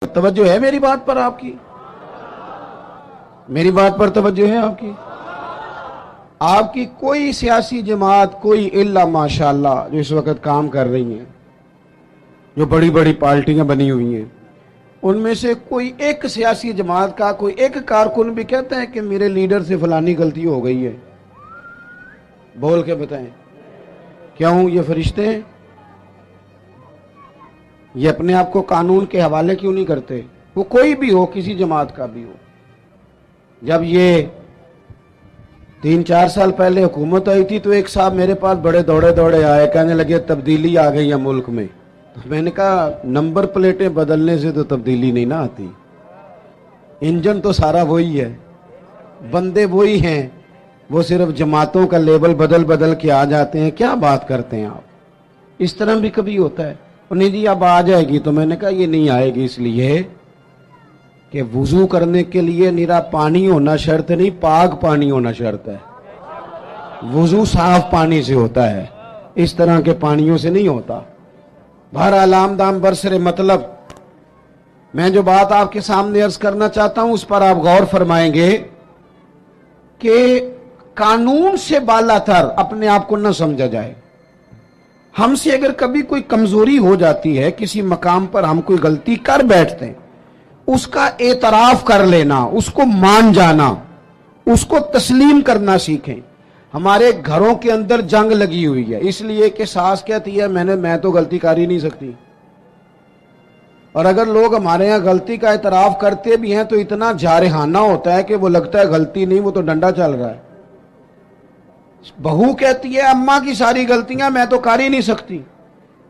توجہ ہے میری بات پر آپ کی؟ میری بات پر توجہ ہے آپ کی؟ آپ کی کوئی سیاسی جماعت، کوئی الا ماشاءاللہ جو اس وقت کام کر رہی ہیں، جو بڑی بڑی پارٹیاں بنی ہوئی ہیں، ان میں سے کوئی ایک سیاسی جماعت کا کوئی ایک کارکن بھی کہتا ہے کہ میرے لیڈر سے فلانی غلطی ہو گئی ہے؟ بول کے بتائیں۔ کیوں؟ یہ فرشتے ہیں؟ یہ اپنے آپ کو قانون کے حوالے کیوں نہیں کرتے؟ وہ کوئی بھی ہو، کسی جماعت کا بھی ہو۔ جب یہ 3-4 سال پہلے حکومت آئی تھی تو ایک صاحب میرے پاس بڑے دوڑے آئے، کہنے لگے تبدیلی آ گئی ہے ملک میں۔ تو میں نے کہا نمبر پلیٹیں بدلنے سے تو تبدیلی نہیں نہ آتی، انجن تو سارا وہی ہے، بندے وہی ہیں، وہ صرف جماعتوں کا لیبل بدل کے آ جاتے ہیں۔ کیا بات کرتے ہیں آپ؟ اس طرح بھی کبھی ہوتا ہے؟ نہیں جی اب آ جائے گی، تو میں نے کہا یہ نہیں آئے گی، اس لیے کہ وضو کرنے کے لیے نیرا پانی ہونا شرط نہیں، پاک پانی ہونا شرط ہے۔ وضو صاف پانی سے ہوتا ہے، اس طرح کے پانیوں سے نہیں ہوتا۔ بہرحال آمدام برسر مطلب، میں جو بات آپ کے سامنے عرض کرنا چاہتا ہوں اس پر آپ غور فرمائیں گے کہ قانون سے بالا تر اپنے آپ کو نہ سمجھا جائے۔ ہم سے اگر کبھی کوئی کمزوری ہو جاتی ہے، کسی مقام پر ہم کوئی غلطی کر بیٹھتے ہیں، اس کا اعتراف کر لینا، اس کو مان جانا، اس کو تسلیم کرنا سیکھیں۔ ہمارے گھروں کے اندر جنگ لگی ہوئی ہے، اس لیے کہ ساس کہتی ہے میں تو غلطی کر ہی نہیں سکتی، اور اگر لوگ ہمارے ہاں غلطی کا اعتراف کرتے بھی ہیں تو اتنا جارحانہ ہوتا ہے کہ وہ لگتا ہے غلطی نہیں، وہ تو ڈنڈا چل رہا ہے۔ بہو کہتی ہے اماں کی ساری غلطیاں میں تو کر ہی نہیں سکتی۔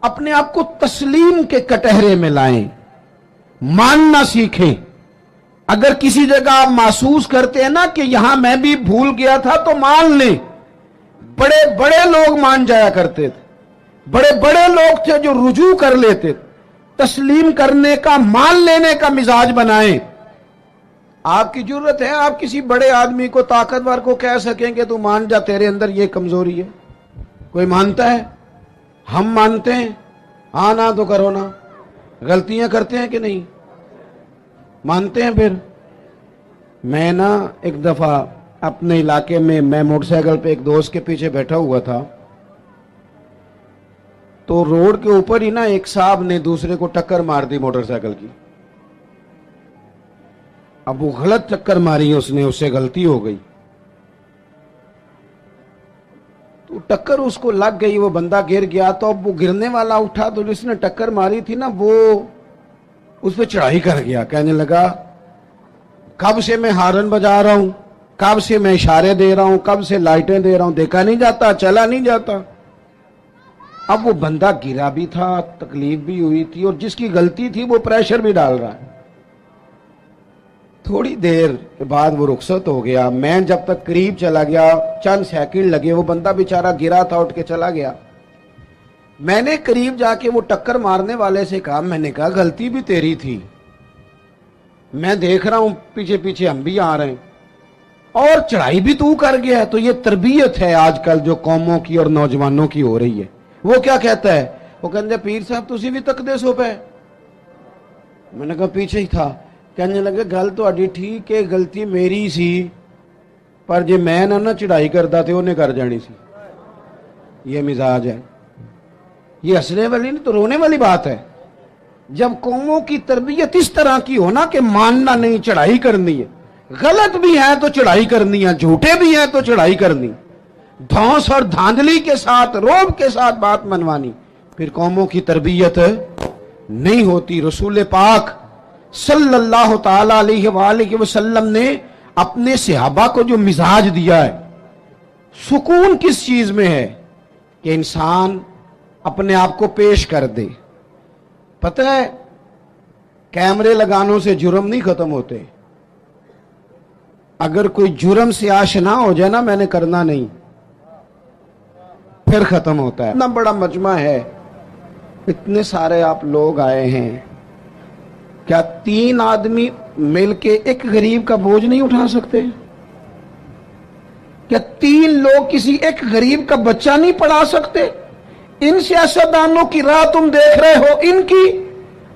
اپنے آپ کو تسلیم کے کٹہرے میں لائیں، ماننا سیکھیں۔ اگر کسی جگہ آپ محسوس کرتے ہیں نا کہ یہاں میں بھی بھول گیا تھا تو مان لیں۔ بڑے بڑے لوگ مان جایا کرتے تھے، بڑے بڑے لوگ تھے جو رجوع کر لیتے تھے۔ تسلیم کرنے کا، مان لینے کا مزاج بنائیں۔ آپ کی جرت ہے آپ کسی بڑے آدمی کو، طاقتور کو کہہ سکیں کہ تو مان جا، تیرے اندر یہ کمزوری ہے؟ کوئی مانتا ہے؟ ہم مانتے ہیں؟ ہاں نہ تو کرو نا۔ غلطیاں کرتے ہیں کہ نہیں؟ مانتے ہیں پھر؟ میں نا ایک دفعہ اپنے علاقے میں موٹر سائیکل پہ ایک دوست کے پیچھے بیٹھا ہوا تھا، تو روڈ کے اوپر ہی نا ایک صاحب نے دوسرے کو ٹکر مار دی موٹر سائیکل کی۔ اب وہ غلط ٹکر ماری، اس سے غلطی ہو گئی تو ٹکر اس کو لگ گئی، وہ بندہ گر گیا۔ تو اب وہ گرنے والا اٹھا تو جس نے ٹکر ماری تھی نا وہ اس پہ چڑھائی کر گیا، کہنے لگا کب سے میں ہارن بجا رہا ہوں، کب سے میں اشارے دے رہا ہوں، کب سے لائٹیں دے رہا ہوں، دیکھا نہیں جاتا، چلا نہیں جاتا۔ اب وہ بندہ گرا بھی تھا، تکلیف بھی ہوئی تھی، اور جس کی غلطی تھی وہ پریشر بھی ڈال رہا ہے۔ تھوڑی دیر کے بعد وہ رخصت ہو گیا۔ میں جب تک قریب چلا گیا، چند سیکنڈ لگے، وہ بندہ بیچارہ گرا تھا، اٹھ کے چلا گیا۔ میں نے قریب جا کے وہ ٹکر مارنے والے سے کہا، میں نے کہا غلطی بھی تیری تھی، میں دیکھ رہا ہوں پیچھے پیچھے ہم بھی آ رہے ہیں، اور چڑھائی بھی تو کر گیا ہے۔ تو یہ تربیت ہے آج کل جو قوموں کی اور نوجوانوں کی ہو رہی ہے۔ وہ کیا کہتا ہے؟ وہ کہتے ہیں پیر صاحب تسی بھی تکدے سو پہ؟ میں نے کہا پیچھے ہی تھا۔ کہنے لگے گل تہاڈی ٹھیک ہے، غلطی میری سی، پر جے میں نہ چڑھائی کردا تے اونے کر جانی سی۔ یہ مزاج ہے، یہ ہنسنے والی نہیں تو رونے والی بات ہے۔ جب قوموں کی تربیت اس طرح کی ہونا کہ ماننا نہیں، چڑھائی کرنی ہے، غلط بھی ہے تو چڑھائی کرنی ہے، جھوٹے بھی ہیں تو چڑھائی کرنی، دھونس اور دھاندلی کے ساتھ، روب کے ساتھ بات منوانی، پھر قوموں کی تربیت نہیں ہوتی۔ رسول پاک صلی اللہ تعالی علیہ وآلہ وسلم نے اپنے صحابہ کو جو مزاج دیا ہے، سکون کس چیز میں ہے؟ کہ انسان اپنے آپ کو پیش کر دے۔ پتہ ہے کیمرے لگانوں سے جرم نہیں ختم ہوتے۔ اگر کوئی جرم سے آشنا ہو جائے نا، میں نے کرنا نہیں، پھر ختم ہوتا ہے۔ اتنا بڑا مجمع ہے، اتنے سارے آپ لوگ آئے ہیں، کیا 3 آدمی مل کے ایک غریب کا بوجھ نہیں اٹھا سکتے؟ کیا 3 لوگ کسی ایک غریب کا بچہ نہیں پڑھا سکتے؟ ان سیاستدانوں کی راہ تم دیکھ رہے ہو، ان کی